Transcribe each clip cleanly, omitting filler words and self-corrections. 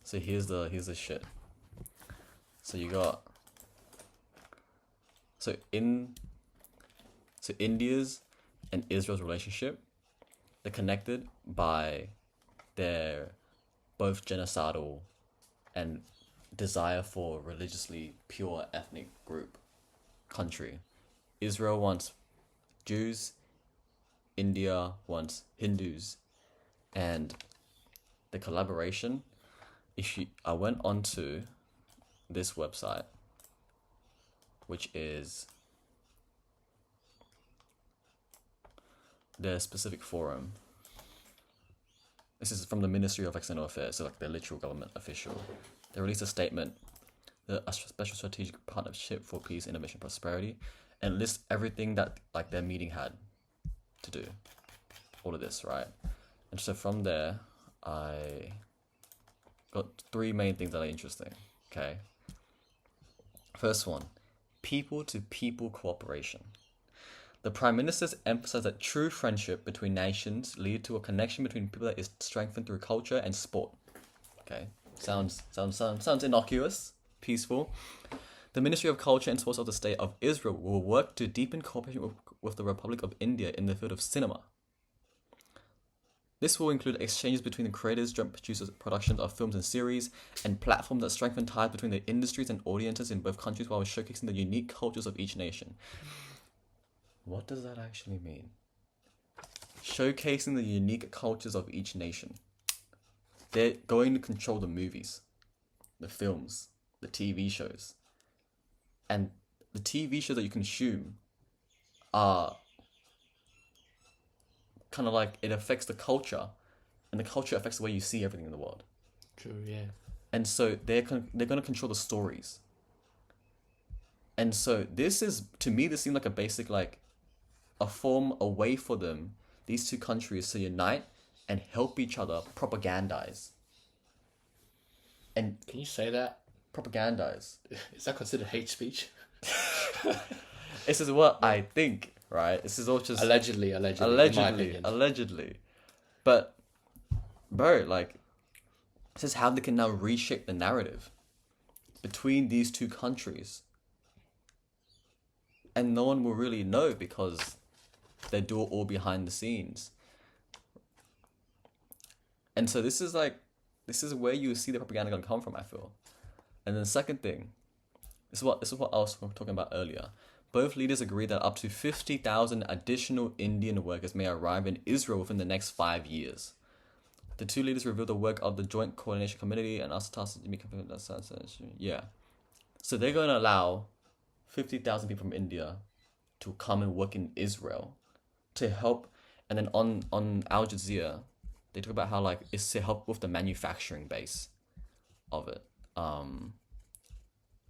So here's the shit. So you got so in so India's and Israel's relationship, they're connected by their both genocidal and desire for religiously pure ethnic group country. Israel wants Jews, India wants Hindus, and the collaboration. I went onto this website, which is their specific forum. This is from the Ministry of External Affairs, so like the literal government official. They released a statement, a special strategic partnership for peace, innovation, prosperity, and lists everything that like their meeting had to do. All of this, right? And so from there, I got three main things that are interesting. Okay. First one, people-to-people cooperation. The Prime Minister's emphasized that true friendship between nations lead to a connection between people that is strengthened through culture and sport. Okay, sounds innocuous, peaceful. The Ministry of Culture and Sports of the State of Israel will work to deepen cooperation with the Republic of India in the field of cinema. This will include exchanges between the creators, joint producers, productions of films and series, and platforms that strengthen ties between the industries and audiences in both countries while showcasing the unique cultures of each nation. What does that actually mean? Showcasing the unique cultures of each nation. They're going to control the movies, the films, the TV shows. And the TV shows that you consume are kind of like, it affects the culture, and the culture affects the way you see everything in the world. True, yeah. And so they're going to control the stories. And so this seemed like a basic, like, a way for them, these two countries, to unite and help each other propagandize. And can you say that? Propagandize. Is that considered hate speech? This is what I think, right? This is all just allegedly. But, bro, like, this is how they can now reshape the narrative between these two countries. And no one will really know because they do it all behind the scenes. And so this is where you see the propaganda going to come from, I feel. And then the second thing, this is what I was talking about earlier. Both leaders agreed that up to 50,000 additional Indian workers may arrive in Israel within the next 5 years. The two leaders revealed the work of the Joint Coordination Committee and asked us to make yeah. So they're going to allow 50,000 people from India to come and work in Israel to help. And then on Al Jazeera, they talk about how like it's to help with the manufacturing base of it.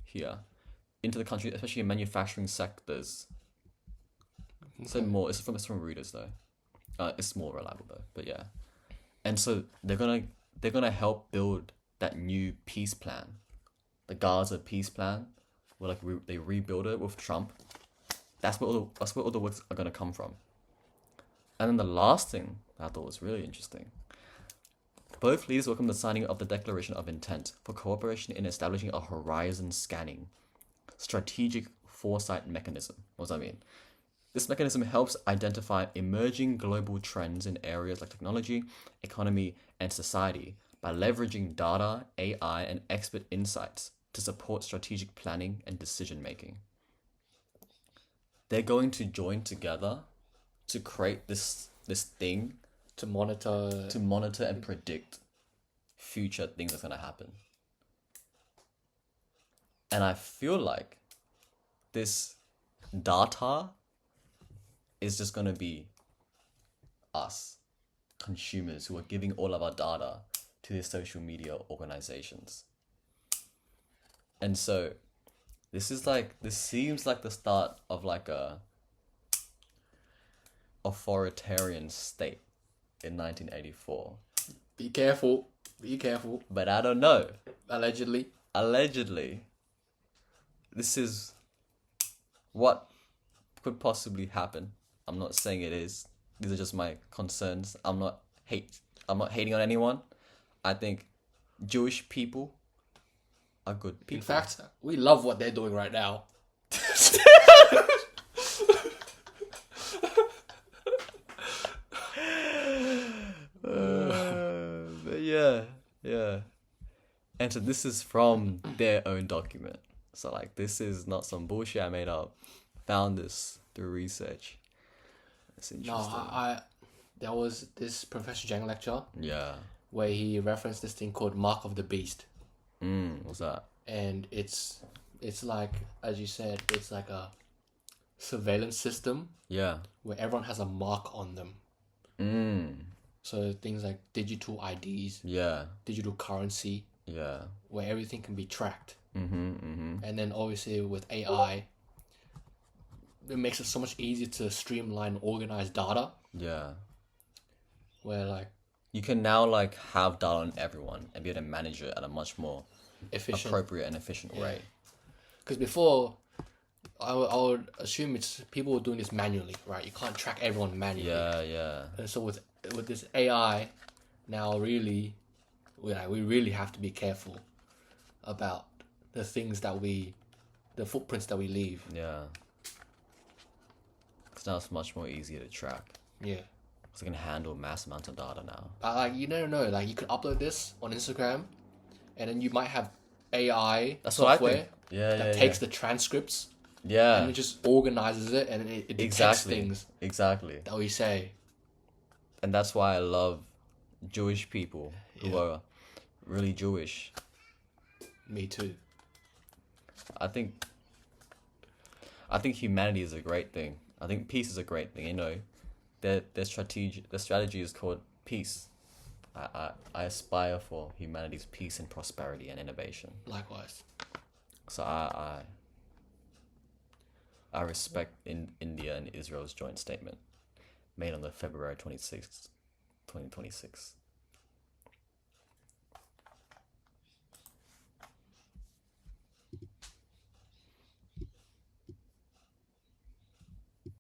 Here into the country, especially in manufacturing sectors. Okay. So more, it's from Reuters though. It's more reliable though, but yeah. And so they're gonna help build that new peace plan, the Gaza peace plan, where like they rebuild it with Trump. That's where all the works are gonna come from. And then the last thing I thought was really interesting. Both leaders welcomed the signing of the Declaration of Intent for cooperation in establishing a horizon scanning strategic foresight mechanism. What does that mean? This mechanism helps identify emerging global trends in areas like technology, economy, and society by leveraging data, AI, and expert insights to support strategic planning and decision making. They're going to join together to create this thing to monitor and predict future things that's going to happen. And I feel like this data is just going to be us, consumers, who are giving all of our data to these social media organizations. And so this seems like the start of like a authoritarian state in 1984. Be careful. But I don't know. Allegedly. This is what could possibly happen. I'm not saying it is. These are just my concerns. I'm not hating on anyone. I think Jewish people are good people. In fact, we love what they're doing right now. But yeah, yeah. And so this is from their own document. So like this is not some bullshit I made up. Found this through research. It's No, interesting. there was this Professor Zhang lecture Yeah. where he referenced this thing called Mark of the Beast. What's that? And it's like, as you said, it's like a surveillance system Yeah. where everyone has a mark on them. So things like digital IDs, Yeah. digital currency, Yeah. where everything can be tracked. And then obviously with AI, it makes it so much easier to streamline, organize data. Yeah. Where like You can now like have data on everyone and be able to manage it at a much more efficient. appropriate and efficient way. Because before, I would assume it's people were doing this manually, right? You can't track everyone manually. Yeah, yeah. And so with this AI, now really, we really have to be careful about the things that the footprints that we leave. Yeah. Because now it's much more easier to track. Yeah. Because it can handle mass amounts of data now. Like you never know. Like you could upload this on Instagram, and then you might have AI That's what I software think. Yeah, that yeah, takes yeah. the transcripts Yeah. and it just organizes it and it detects Exactly. things Exactly. that we say. And that's why I love Jewish people who Yeah. are really Jewish. Me too. I think humanity is a great thing. I think peace is a great thing. You know, their strategy is called peace. I aspire for humanity's peace and prosperity and innovation. Likewise. So I respect in India and Israel's joint statement made on the February 26th, 2026.